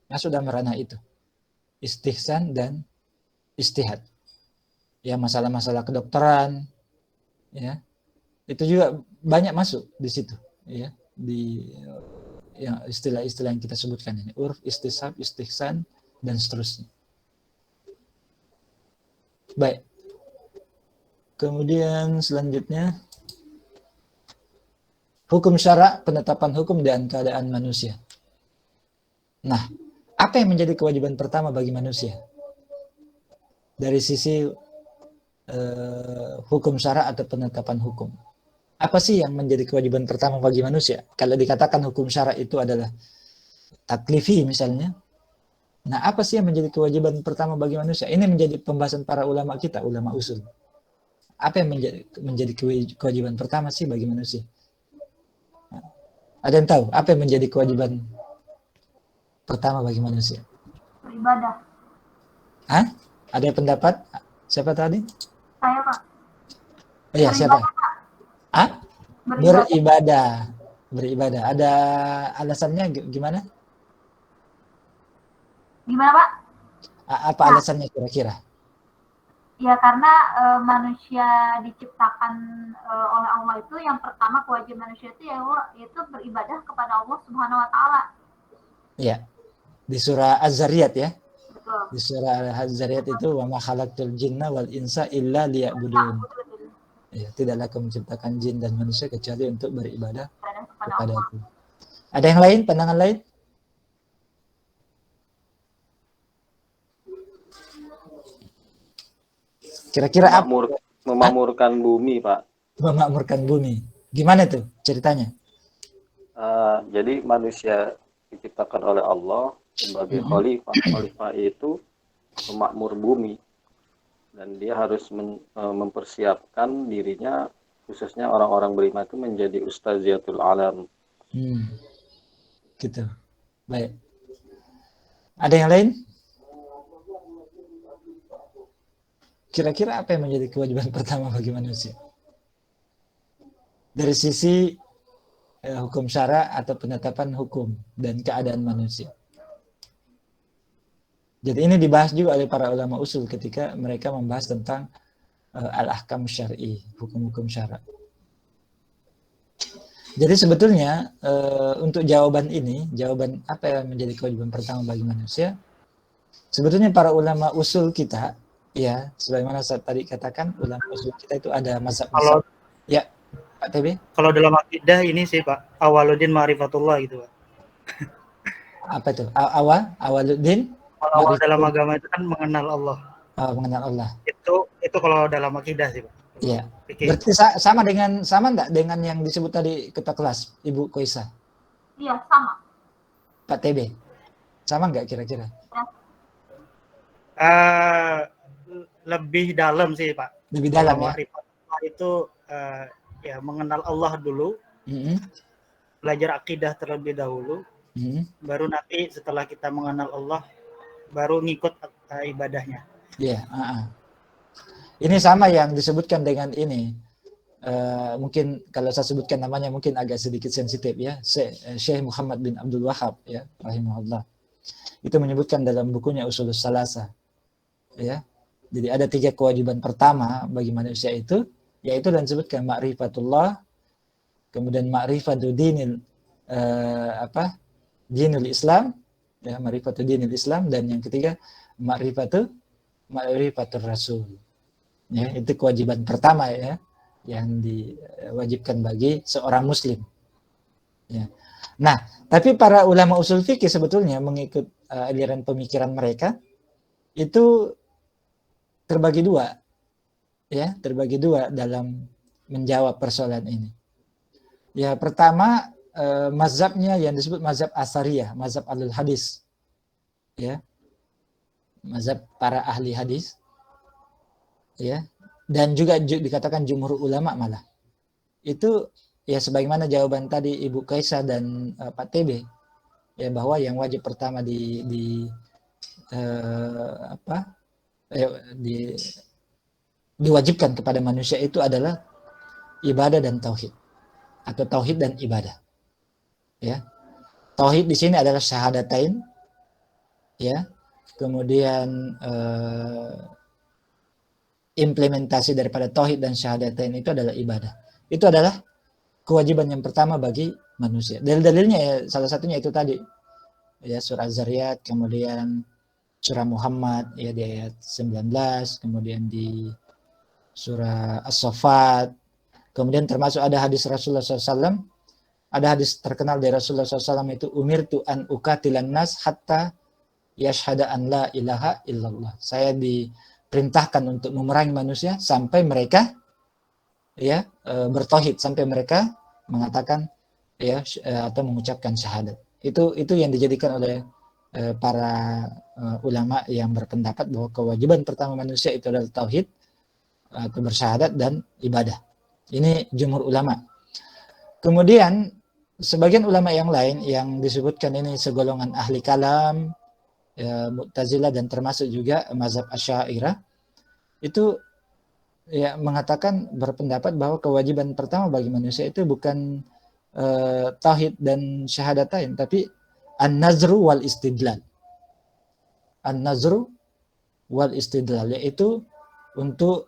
masuk dalam ranah itu, istihsan dan istihad, ya, masalah-masalah kedokteran, ya, itu juga banyak masuk di situ, ya, di yang istilah-istilah yang kita sebutkan ini, urf, istishab, istihsan dan seterusnya. Baik. Kemudian selanjutnya hukum syara, penetapan hukum dan keadaan manusia. Nah, apa yang menjadi kewajiban pertama bagi manusia dari sisi hukum syara atau penetapan hukum? Apa sih yang menjadi kewajiban pertama bagi manusia? Kalau dikatakan hukum syara itu adalah taklifi misalnya, nah, apa sih yang menjadi kewajiban pertama bagi manusia? Ini menjadi pembahasan para ulama kita, ulama usul. Apa yang menjadi kewajiban pertama sih bagi manusia? Ada yang tahu apa yang menjadi kewajiban pertama bagi manusia? Beribadah. Hah? Ada yang pendapat? Siapa tadi? Saya, Pak. Oh iya, siapa? Hah? Beribadah. Beribadah. Ada alasannya gimana? Gimana, Pak? Apa alasannya kira-kira? Ya, karena manusia diciptakan oleh Allah itu, yang pertama kewajiban manusia itu yaitu beribadah kepada Allah Subhanahu wa taala. Iya. Di surah Az-Zariyat, ya. Betul. Di surah Az-Zariyat itu wa ma khalaqtul jinna wal insa illa liya'budun. Ya, tidaklah aku menciptakan jin dan manusia kecuali untuk beribadah kepada Aku. Ada yang lain, pandangan lain? Kira-kira apa? Memakmurkan bumi, Pak. Memakmurkan bumi. Gimana tuh ceritanya? Jadi manusia diciptakan oleh Allah sebagai khalifah. Khalifah itu memakmur bumi. Dan dia harus mempersiapkan dirinya, khususnya orang-orang beriman itu menjadi ustaziyatul alam. Gitu. Baik. Ada yang lain? Kira-kira apa yang menjadi kewajiban pertama bagi manusia? Dari sisi hukum syara atau penetapan hukum dan keadaan manusia. Jadi ini dibahas juga oleh para ulama usul ketika mereka membahas tentang al-ahkam syar'i, hukum-hukum syara. Jadi sebetulnya untuk jawaban apa yang menjadi kewajiban pertama bagi manusia, sebetulnya para ulama usul kita, ya, sebagaimana saya tadi katakan, ulama usul kita itu ada mazhab-mazhab. Ya, Pak TB. Kalau dalam akidah ini sih Pak, awaluddin ma'rifatullah gitu Pak. Apa itu? Awaluddin? Kalau dalam agama itu kan mengenal Allah. Mengenal Allah. Itu kalau dalam akidah sih Pak. Iya. Oke. Berarti sama enggak dengan yang disebut tadi ketua kelas Ibu Koisa, Iya, sama. Pak TB? Sama enggak kira-kira? Lebih dalam sih Pak. Lebih Kalau dalam ya. ma'rifatullah itu ya mengenal Allah dulu, belajar akidah terlebih dahulu, baru nanti setelah kita mengenal Allah, baru ngikut ibadahnya. Iya. Ini sama yang disebutkan dengan ini. Mungkin kalau saya sebutkan namanya mungkin agak sedikit sensitif ya. Syekh Muhammad bin Abdul Wahhab ya, rahimahullah. Itu menyebutkan dalam bukunya Ushulus Salasa. Ya. Jadi ada 3 kewajiban pertama bagi manusia itu, yaitu dan disebutkan ma'rifatullah, kemudian ma'rifatu dinil dinul Islam, ya, ma'rifatu dinil Islam, dan yang ketiga ma'rifatur Rasul. Ya, itu kewajiban pertama ya yang diwajibkan bagi seorang muslim. Ya. Nah, tapi para ulama usul fikih sebetulnya mengikut aliran pemikiran mereka itu terbagi dua, ya, terbagi dua dalam menjawab persoalan ini. Ya, pertama mazhabnya yang disebut mazhab Asariyah, mazhab Ahlul Hadis, ya, mazhab para ahli hadis, ya, dan juga dikatakan jumhur ulama malah. Itu ya sebagaimana jawaban tadi Ibu Kaisa dan Pak TB, ya, bahwa yang wajib pertama diwajibkan kepada manusia itu adalah ibadah dan tauhid, atau tauhid dan ibadah. Ya, tauhid di sini adalah syahadatain, ya, kemudian implementasi daripada tauhid dan syahadatain itu adalah ibadah. Itu adalah kewajiban yang pertama bagi manusia. Dalil-dalilnya ya salah satunya itu tadi, ya, surah Az-Zariyat, kemudian surah Muhammad ya di ayat 19, kemudian di surah As-Saffat, kemudian termasuk ada hadis Rasulullah SAW, ada hadis terkenal dari Rasulullah SAW itu, umirtu an uqatilan nas hatta yashhada an la ilaha illallah. Saya diperintahkan untuk memerangi manusia sampai mereka, ya, bertauhid, sampai mereka mengatakan, ya, atau mengucapkan syahadat. Itu yang dijadikan oleh para ulama yang berpendapat bahwa kewajiban pertama manusia itu adalah tauhid atau bersyahadat dan ibadah. Ini jumhur ulama. Kemudian sebagian ulama yang lain yang disebutkan ini segolongan ahli kalam, ya, Mu'tazilah, dan termasuk juga mazhab Asy'ariyah, itu ya mengatakan, berpendapat bahwa kewajiban pertama bagi manusia itu bukan tauhid dan syahadatain, tapi an-nazru wal istidlal. An-nazru wal istidlal, yaitu untuk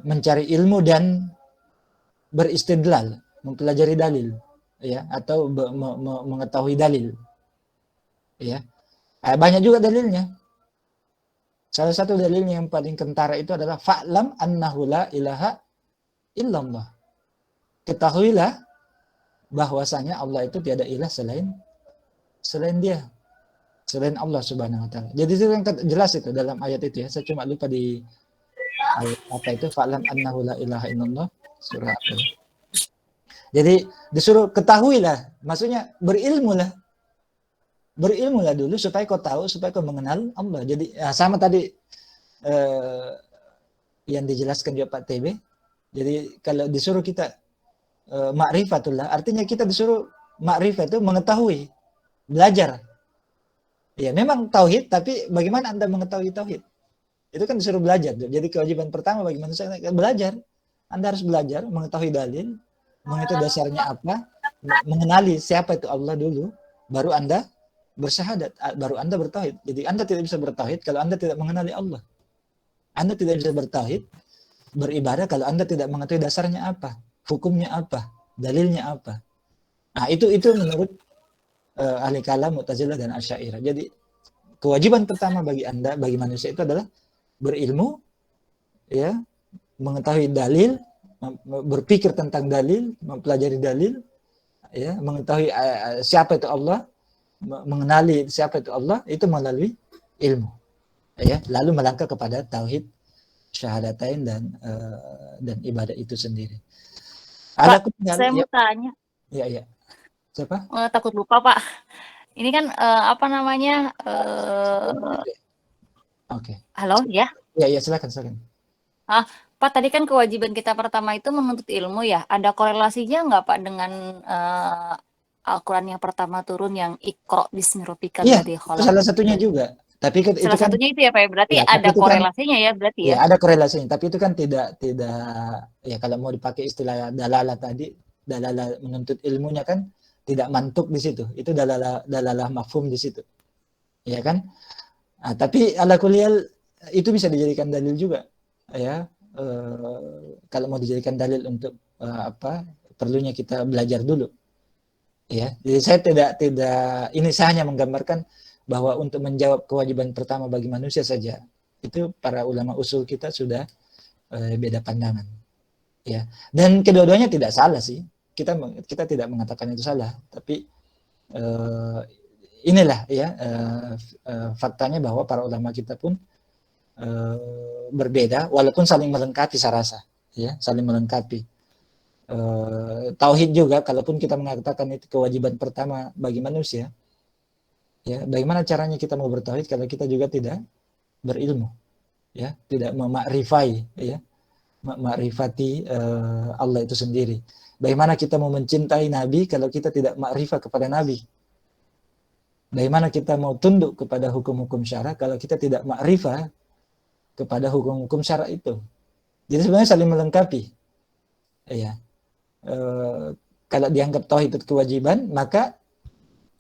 mencari ilmu dan beristidlal, mempelajari dalil, ya, atau mengetahui dalil, ya. Banyak juga dalilnya. Salah satu dalilnya yang paling kentara itu adalah fa'lam annahu la ilaha illallah. Ketahuilah bahwasanya Allah itu tiada ilah selain dia, selain Allah Subhanahu wa taala. Jadi itu yang jelas itu dalam ayat itu ya. Saya cuma lupa di ayat apa itu, fa'lam annahu la ilaha illallah, surah apa. Jadi disuruh ketahuilah, maksudnya berilmulah dulu supaya kau tahu, supaya kau mengenal Allah. Jadi sama tadi yang dijelaskan juga Pak TB. Jadi kalau disuruh kita ma'rifatullah, artinya kita disuruh ma'rifat itu mengetahui, belajar. Ya memang tauhid, tapi bagaimana Anda mengetahui tauhid? Itu kan disuruh belajar. Jadi kewajiban pertama bagi manusia belajar. Anda harus belajar, mengetahui dalil, mengetahui dasarnya apa, mengenali siapa itu Allah dulu, baru Anda bersyahadat, baru Anda bertauhid. Jadi Anda tidak bisa bertauhid kalau Anda tidak mengenali Allah. Anda tidak bisa bertauhid, beribadah kalau Anda tidak mengetahui dasarnya apa, hukumnya apa, dalilnya apa. Nah, itu menurut ahli kalam, Mu'tazilah, dan Asy'ariyah. Jadi kewajiban pertama bagi Anda, bagi manusia itu adalah berilmu, ya, mengetahui dalil, berpikir tentang dalil, mempelajari dalil, ya, mengetahui siapa itu Allah, mengenali siapa itu Allah, itu melalui ilmu, ya, lalu melangkah kepada tauhid syahadatain dan ibadah itu sendiri. Pak, Ada saya mau tanya. Ya. Siapa? Takut lupa, Pak. Ini kan apa namanya? Oke. Halo, ya? Ya, silakan. Pak, tadi kan kewajiban kita pertama itu menuntut ilmu ya. Ada korelasinya nggak, Pak, dengan Al-Quran yang pertama turun yang Iqra bismi rabbikal ladzi Itu khalaq? salah satunya juga. Tapi itu Salah kan satunya itu ya, Pak. Berarti ya, tapi ada itu kan korelasinya ya, berarti ya. ya ada korelasinya. Tapi itu kan tidak ya kalau mau dipakai istilah dalalah tadi, dalalah menuntut ilmunya kan tidak mantuk di situ. Itu dalalah mafhum di situ. Ya kan? Nah, tapi ala kuliah itu bisa dijadikan dalil juga. Ya, kalau mau dijadikan dalil untuk perlunya kita belajar dulu. Ya, jadi saya tidak ini saya hanya menggambarkan bahwa untuk menjawab kewajiban pertama bagi manusia saja itu para ulama usul kita sudah beda pandangan. Ya, dan kedua-duanya tidak salah sih. Kita tidak mengatakan itu salah, tapi inilah ya faktanya bahwa para ulama kita pun berbeda walaupun saling melengkapi saya rasa, ya, saling melengkapi. Tauhid juga, kalaupun kita mengatakan itu kewajiban pertama bagi manusia, ya, bagaimana caranya kita mau bertauhid kalau kita juga tidak berilmu, ya, tidak memakrifai, ya, makrifati Allah itu sendiri. Bagaimana kita mau mencintai Nabi kalau kita tidak makrifah kepada Nabi? Bagaimana kita mau tunduk kepada hukum-hukum syara kalau kita tidak makrifah kepada hukum-hukum syara itu? Jadi sebenarnya saling melengkapi, ya. Kalau dianggap tauhid itu kewajiban, maka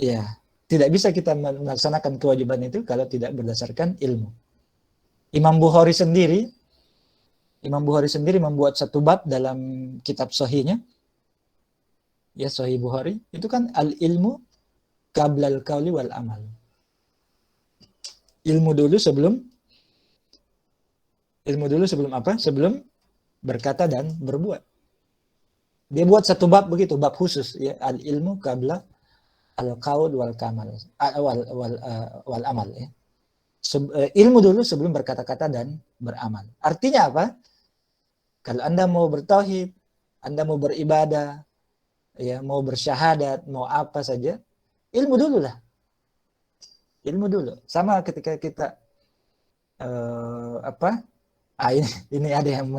ya tidak bisa kita melaksanakan kewajiban itu kalau tidak berdasarkan ilmu. Imam Bukhari sendiri membuat satu bab dalam kitab sahihnya, ya, Sahih Bukhari, itu kan al-ilmu qablal qauli wal amal. Ilmu dulu sebelum apa? Sebelum berkata dan berbuat. Dia buat satu bab begitu, bab khusus, ya, al-ilmu qabla al-qaul wal kamal wal amal, ya. Ilmu dulu sebelum berkata-kata dan beramal. Artinya apa? Kalau Anda mau bertauhid, Anda mau beribadah, ya, mau bersyahadat, mau apa saja, ilmu dulu lah. Ilmu dulu. Sama ketika kita ini ada yang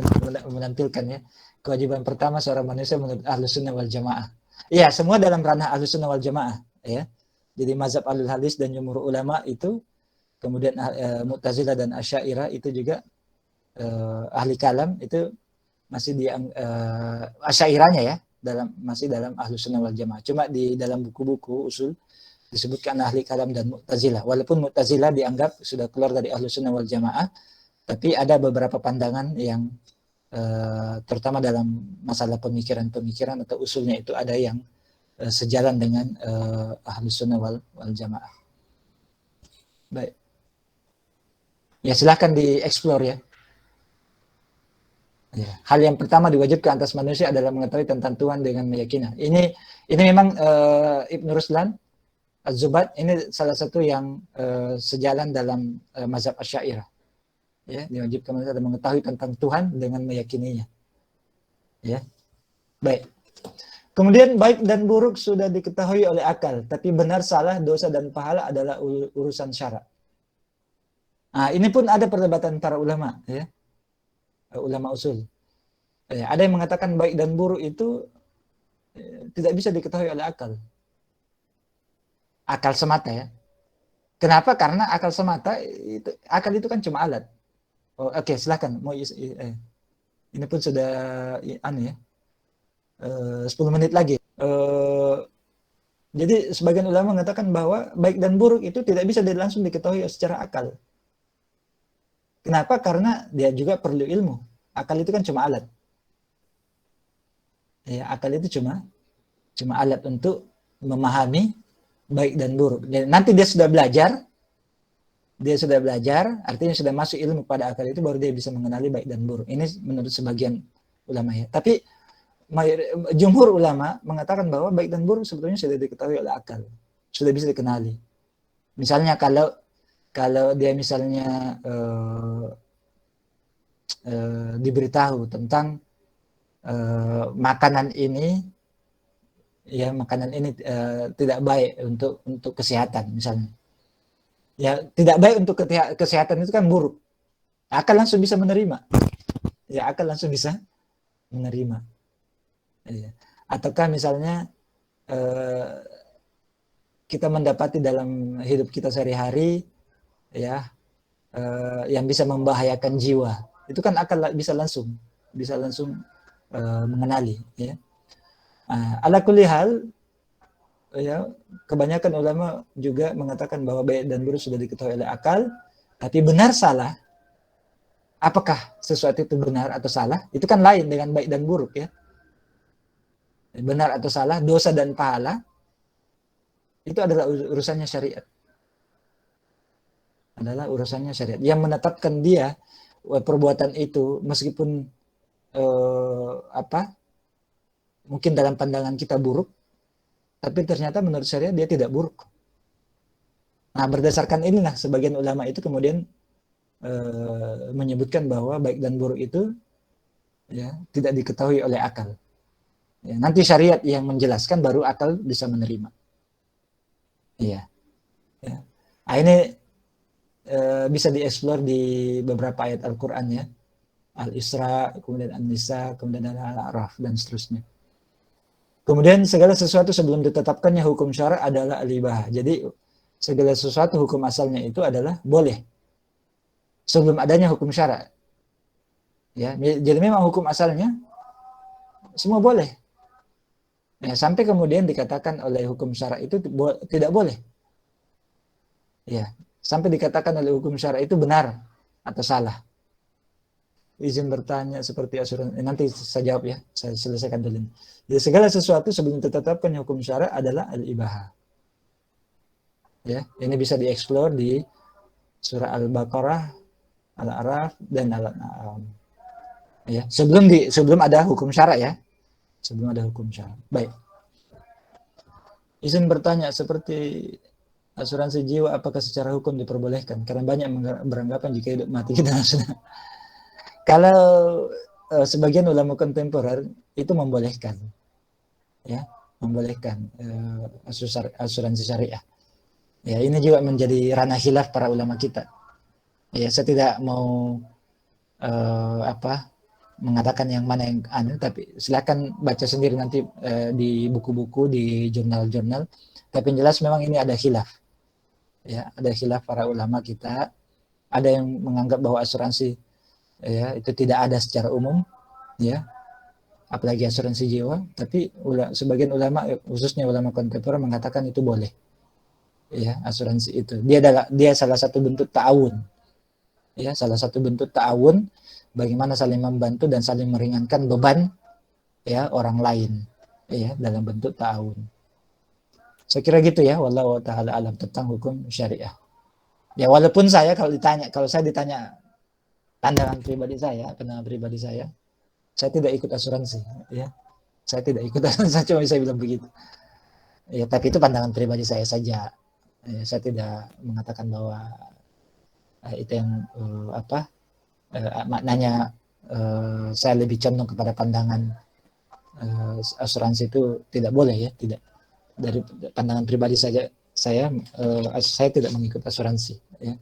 menampilkan, ya, kewajiban pertama seorang manusia menurut Ahlus Sunnah wal Jamaah. Ya, semua dalam ranah Ahlus Sunnah wal Jamaah, ya. Jadi mazhab Ahlul Hadis dan jumhur ulama itu, kemudian Mu'tazilah dan Asy'ariyah itu juga ahli kalam itu masih di Asy'ariyahnya, ya, masih dalam Ahlus Sunnah wal Jamaah. Cuma di dalam buku-buku usul disebutkan ahli kalam dan Mu'tazilah. Walaupun Mu'tazilah dianggap sudah keluar dari Ahlus Sunnah wal Jamaah, tapi ada beberapa pandangan yang terutama dalam masalah pemikiran atau usulnya itu ada yang sejalan dengan Ahlus Sunnah wal Jamaah. Baik. Ya, silahkan dieksplor, ya. Ya. Hal yang pertama diwajibkan atas manusia adalah mengetahui tentang Tuhan dengan meyakini. Ini memang Ibn Ruslan Az-Zubat ini salah satu yang sejalan dalam mazhab Asy'ariyah. Ya, diwajibkan manusia adalah mengetahui tentang Tuhan dengan meyakininya. Ya. Baik. Kemudian baik dan buruk sudah diketahui oleh akal, tapi benar salah, dosa dan pahala adalah urusan syara. Nah, ini pun ada perdebatan para ulama, ya. Ulama usul. Ya, ada yang mengatakan baik dan buruk itu tidak bisa diketahui oleh akal. Akal semata, ya. Kenapa? Karena akal semata akal itu kan cuma alat. Oke, silahkan. Ini pun sudah ya. 10 menit lagi. Jadi sebagian ulama mengatakan bahwa baik dan buruk itu tidak bisa langsung diketahui secara akal. Kenapa? Karena dia juga perlu ilmu. Akal itu kan cuma alat. Ya, akal itu cuma alat untuk memahami baik dan buruk. Dan nanti dia sudah belajar, artinya sudah masuk ilmu pada akal itu, baru dia bisa mengenali baik dan buruk. Ini menurut sebagian ulama, ya. Tapi jumhur ulama mengatakan bahwa baik dan buruk sebetulnya sudah diketahui oleh akal, sudah bisa dikenali. Misalnya kalau dia misalnya diberitahu tentang makanan ini, ya makanan ini tidak baik untuk kesehatan misalnya. Ya tidak baik untuk kesehatan itu kan buruk. Akal langsung bisa menerima. Ya akal langsung bisa menerima. Ya. Ataukah misalnya kita mendapati dalam hidup kita sehari-hari ya yang bisa membahayakan jiwa, itu kan akal bisa langsung mengenali. Ya. Ala kulli hal, ya kebanyakan ulama juga mengatakan bahwa baik dan buruk sudah diketahui oleh akal, tapi benar salah, apakah sesuatu itu benar atau salah, itu kan lain dengan baik dan buruk ya. Benar atau salah, dosa dan pahala, itu adalah urusannya syariat. Adalah urusannya syariat. Yang menetapkan dia perbuatan itu meskipun mungkin dalam pandangan kita buruk, tapi ternyata menurut syariat dia tidak buruk. Nah, berdasarkan inilah sebagian ulama itu kemudian menyebutkan bahwa baik dan buruk itu ya tidak diketahui oleh akal. Ya, nanti syariat yang menjelaskan, baru akal bisa menerima. Iya. Ya. Nah, ini bisa dieksplor di beberapa ayat Al-Quran ya. Al-Isra, kemudian An-Nisa, kemudian Al-A'raf, dan seterusnya. Kemudian segala sesuatu sebelum ditetapkannya hukum syara adalah al-ibahah. Jadi segala sesuatu hukum asalnya itu adalah boleh sebelum adanya hukum syara. Ya, jadi memang hukum asalnya semua boleh. Ya, sampai kemudian dikatakan oleh hukum syara itu tidak boleh. Ya, sampai dikatakan oleh hukum syara itu benar atau salah. Izin bertanya seperti asuransi. Nanti saya jawab ya, saya selesaikan dulu. Jadi segala sesuatu sebelum ditetapkan hukum syara adalah al-ibahah. Ya, ini bisa dieksplor di surah Al-Baqarah, Al-A'raf, dan Al-An'am. Ya, sebelum ada hukum syara ya. Sebelum ada hukum syara. Baik. Izin bertanya, seperti asuransi jiwa apakah secara hukum diperbolehkan? Karena banyak beranggapan jika hidup mati kita sudah. Kalau sebagian ulama kontemporer itu membolehkan. Ya, membolehkan asuransi syariah. Ya, ini juga menjadi ranah khilaf para ulama kita. Ya, saya tidak mau mengatakan yang mana yang tapi silakan baca sendiri nanti di buku-buku, di jurnal-jurnal. Tapi yang jelas memang ini ada khilaf. Ya, ada khilaf para ulama kita. Ada yang menganggap bahwa asuransi ya itu tidak ada secara umum, ya. Apalagi asuransi jiwa, tapi sebagian ulama, khususnya ulama kontemporer, mengatakan itu boleh. Ya, asuransi itu. Dia salah satu bentuk ta'awun. Ya, salah satu bentuk ta'awun bagaimana saling membantu dan saling meringankan beban ya orang lain ya dalam bentuk ta'awun. Saya kira gitu ya, wallahu taala alam tentang hukum syariah. Ya walaupun kalau saya ditanya pandangan pribadi saya tidak ikut asuransi ya. Saya tidak ikut asuransi, saya cuma bisa bilang begitu. Ya, tapi itu pandangan pribadi saya saja. Ya, saya tidak mengatakan bahwa itu yang maknanya saya lebih condong kepada pandangan asuransi itu tidak boleh ya, tidak. Dari pandangan pribadi saja saya tidak mengikut asuransi ya.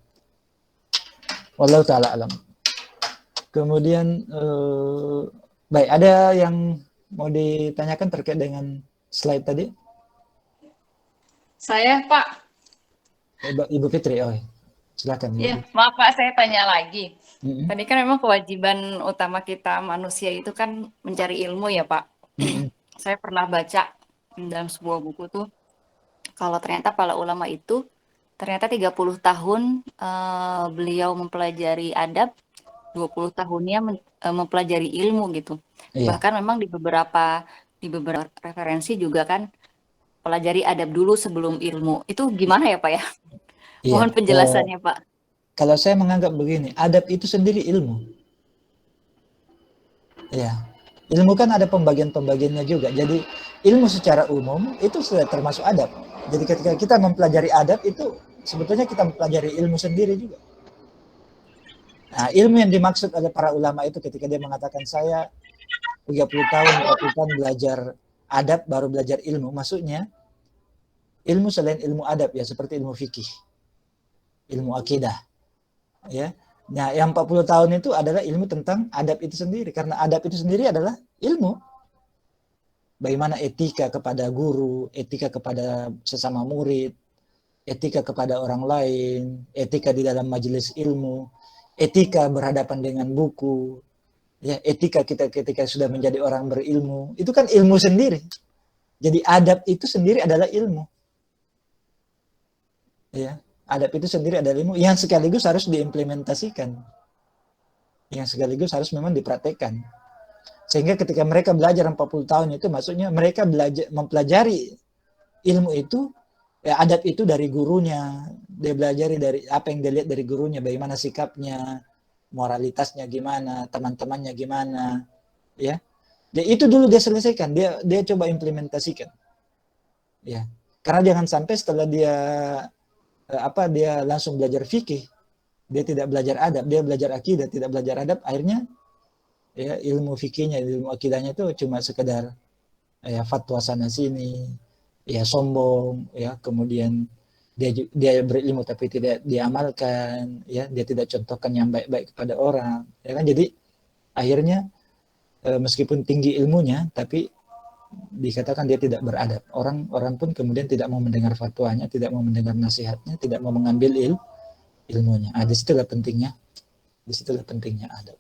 Wallahu taala alam. Kemudian baik, ada yang mau ditanyakan terkait dengan slide tadi? Saya Pak. Ibu Fitri, silakan. Iya, maaf Pak, saya tanya lagi. Tadi kan memang kewajiban utama kita manusia itu kan mencari ilmu ya Pak. Saya pernah baca dalam sebuah buku tuh, kalau ternyata para ulama itu ternyata 30 tahun beliau mempelajari adab, 20 tahunnya mempelajari ilmu gitu. Iya. Bahkan memang di beberapa referensi juga kan pelajari adab dulu sebelum ilmu. Itu gimana ya Pak ya? Iya. Mohon penjelasannya Pak. Kalau saya menganggap begini, adab itu sendiri ilmu. Ya, ilmu kan ada pembagian-pembagiannya juga. Jadi ilmu secara umum itu sudah termasuk adab. Jadi ketika kita mempelajari adab itu sebetulnya kita mempelajari ilmu sendiri juga. Nah, ilmu yang dimaksud oleh para ulama itu ketika dia mengatakan saya 30 tahun, 40 tahun belajar adab baru belajar ilmu, maksudnya ilmu selain ilmu adab ya, seperti ilmu fikih, ilmu akidah, ya. Nah, yang 40 tahun itu adalah ilmu tentang adab itu sendiri, karena adab itu sendiri adalah ilmu. Bagaimana etika kepada guru, etika kepada sesama murid, etika kepada orang lain, etika di dalam majelis ilmu, etika berhadapan dengan buku, ya, etika kita ketika sudah menjadi orang berilmu, itu kan ilmu sendiri. Jadi adab itu sendiri adalah ilmu. Ya, adab itu sendiri adalah ilmu yang sekaligus harus diimplementasikan. Yang sekaligus harus memang dipraktekkan. Sehingga ketika mereka belajar 40 tahun itu maksudnya mereka belajar mempelajari ilmu itu, ya, adab itu dari gurunya, dia belajar dari apa yang dia lihat dari gurunya, bagaimana sikapnya, moralitasnya gimana, teman-temannya gimana, ya. Itu dulu dia selesaikan, dia coba implementasikan, ya. Karena jangan sampai setelah dia dia langsung belajar fikih, dia tidak belajar adab, dia belajar akidah, tidak belajar adab, akhirnya ya ilmu fikihnya, ilmu akidahnya itu cuma sekedar ya fatwa sana sini, ya sombong, ya kemudian dia berilmu tapi tidak diamalkan, ya dia tidak contohkan yang baik-baik kepada orang, ya kan. Jadi akhirnya meskipun tinggi ilmunya tapi dikatakan dia tidak beradab. Orang pun kemudian tidak mau mendengar fatwanya, tidak mau mendengar nasihatnya, tidak mau mengambil ilmunya. Disitulah pentingnya adab.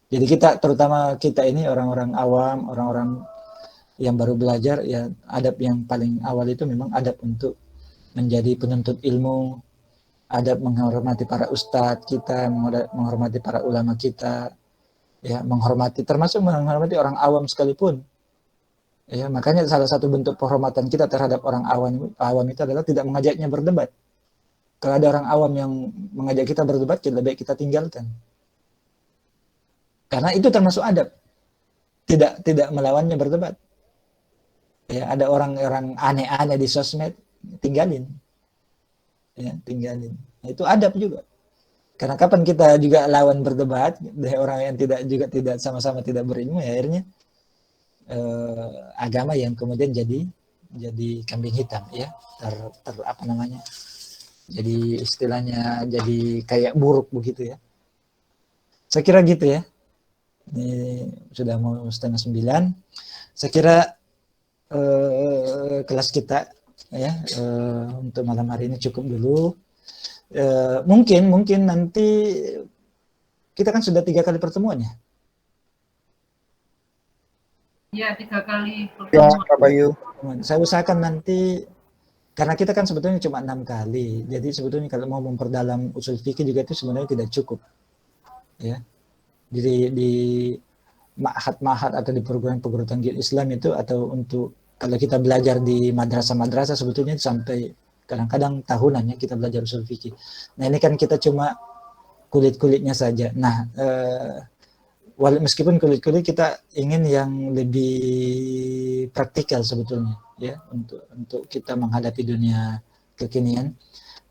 Jadi kita, terutama kita ini orang-orang awam, orang-orang yang baru belajar, ya adab yang paling awal itu memang adab untuk menjadi penuntut ilmu, adab menghormati para ustadz kita, menghormati para ulama kita, ya menghormati, termasuk menghormati orang awam sekalipun. Ya, makanya salah satu bentuk penghormatan kita terhadap orang awam itu adalah tidak mengajaknya berdebat. Kalau ada orang awam yang mengajak kita berdebat, lebih baik kita tinggalkan. Karena itu termasuk adab. Tidak melawannya berdebat. Ya, ada orang-orang aneh-aneh di sosmed, tinggalin. Ya, tinggalin. Itu adab juga. Karena kapan kita juga lawan berdebat dari orang yang tidak sama-sama tidak berilmu, ya akhirnya agama yang kemudian jadi kambing hitam, ya. Jadi istilahnya jadi kayak buruk begitu, ya. Saya kira gitu, ya. Ini sudah mau 8:30. Saya kira kelas kita, ya, untuk malam hari ini cukup dulu. Mungkin nanti kita kan sudah 3 kali pertemuan, ya. Ya, 3 kali Ya, pertemuan. Pak Bayu. Saya usahakan nanti, karena kita kan sebetulnya cuma 6 kali, jadi sebetulnya kalau mau memperdalam usul fikih juga itu sebenarnya tidak cukup, ya. Di ma'had atau di perguruan tinggi Islam itu, atau untuk kalau kita belajar di madrasah sebetulnya sampai kadang-kadang tahunan, ya, kita belajar usul fikih. Nah, ini kan kita cuma kulit-kulitnya saja. Nah, meskipun kulit-kulit, kita ingin yang lebih praktikal sebetulnya, ya, untuk kita menghadapi dunia kekinian.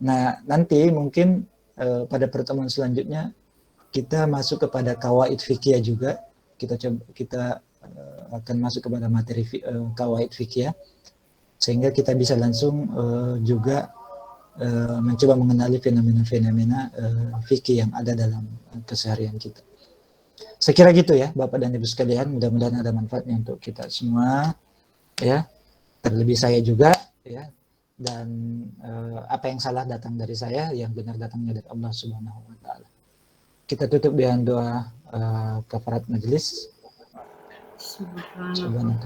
Nah, nanti mungkin pada pertemuan selanjutnya kita masuk kepada qawaid fikih juga. Kita akan masuk kepada materi qawaid fikih, sehingga kita bisa langsung juga mencoba mengenali fenomena-fenomena fikih yang ada dalam keseharian kita. Saya kira gitu, ya, Bapak dan Ibu sekalian. Mudah-mudahan ada manfaatnya untuk kita semua, ya. Terlebih saya juga, ya. Dan apa yang salah datang dari saya, yang benar datangnya dari Allah Subhanahu wa taala. Kita tutup dengan doa kafarat majelis. Subhanallah.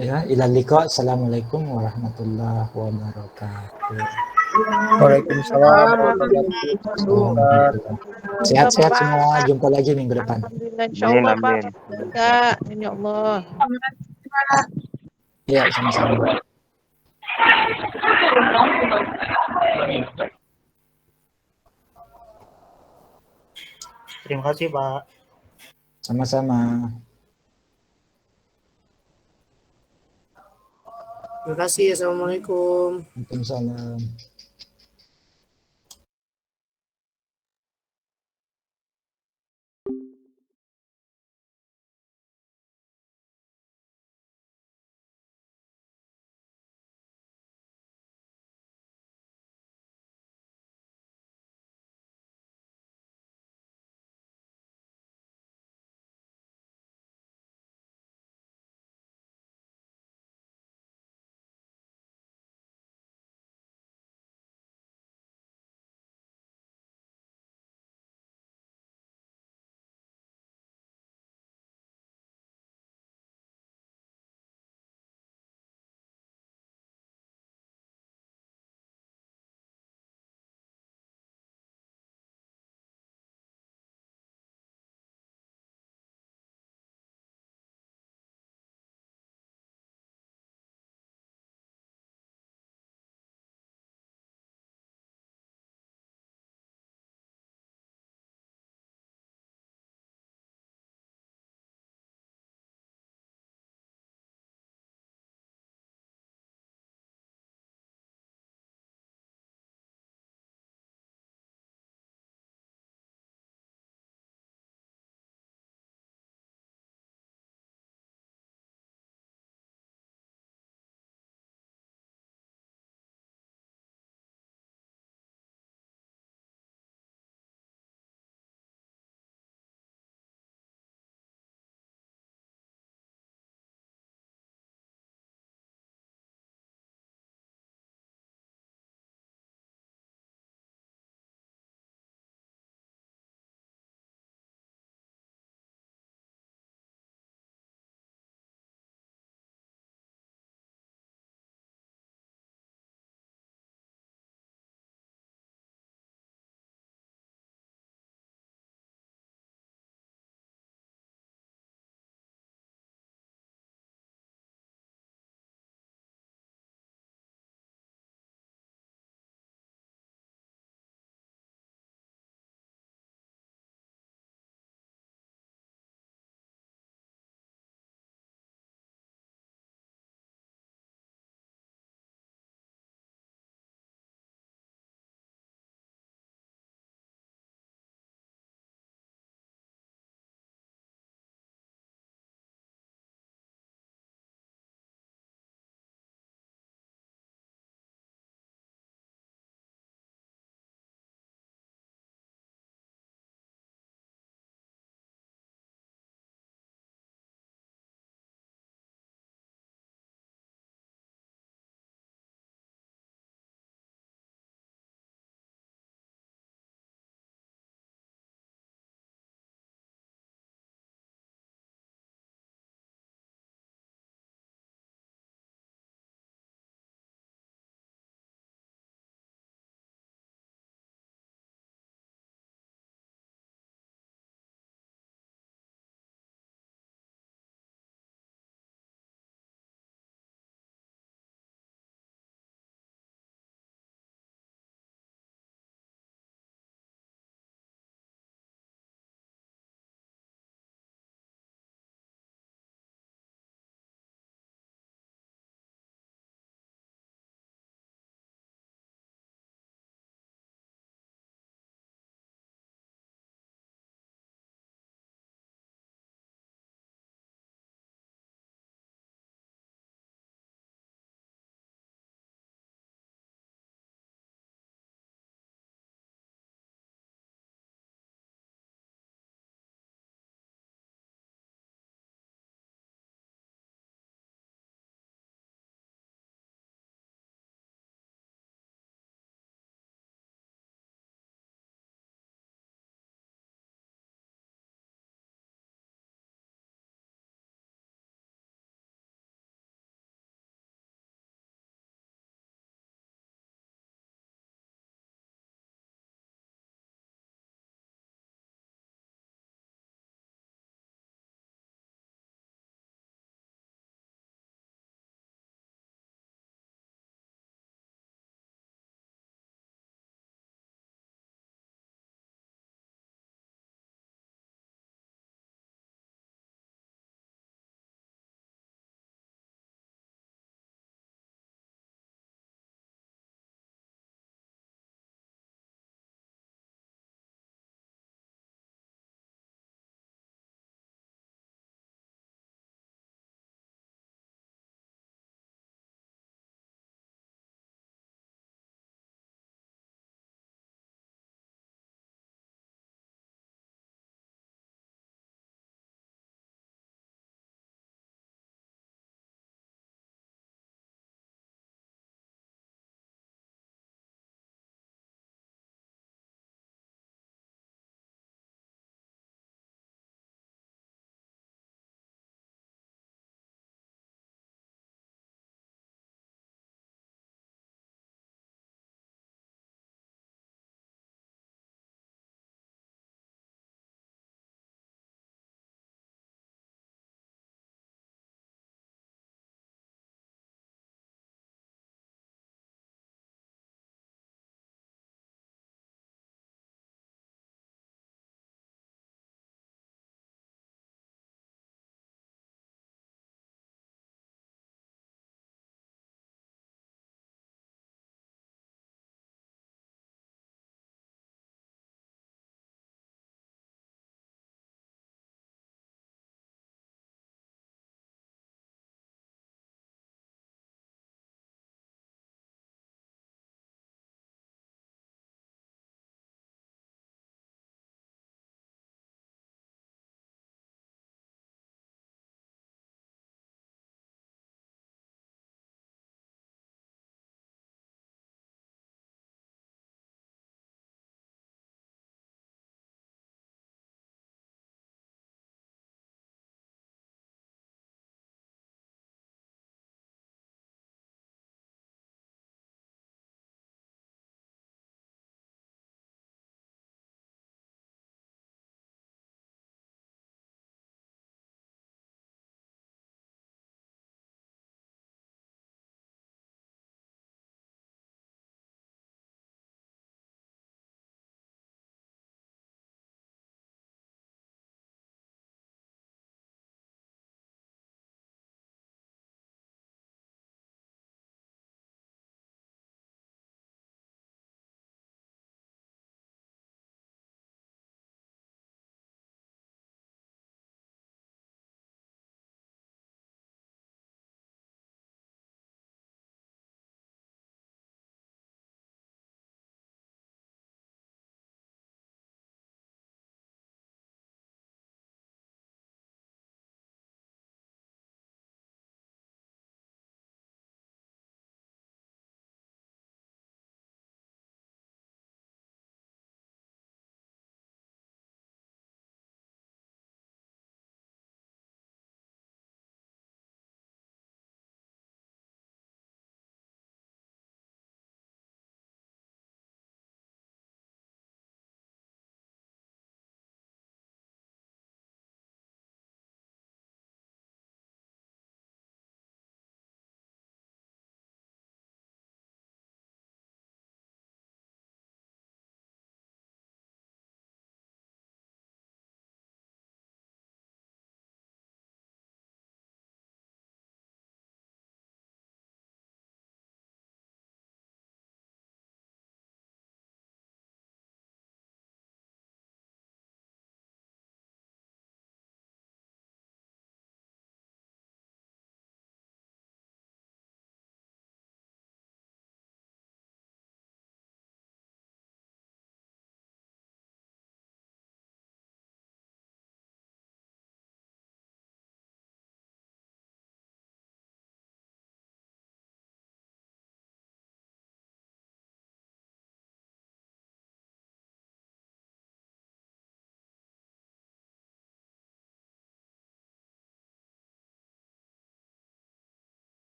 Ya, ilal liqa. Assalamualaikum warahmatullahi wabarakatuh. Waalaikumsalam warahmatullahi wabarakatuh. Sehat-sehat semua. Jumpa lagi minggu depan. Insyaallah, Pak. Ya Allah. Ya, sama-sama. Terima kasih, Pak. Sama-sama. Terima kasih. Assalamualaikum. Waalaikumsalam.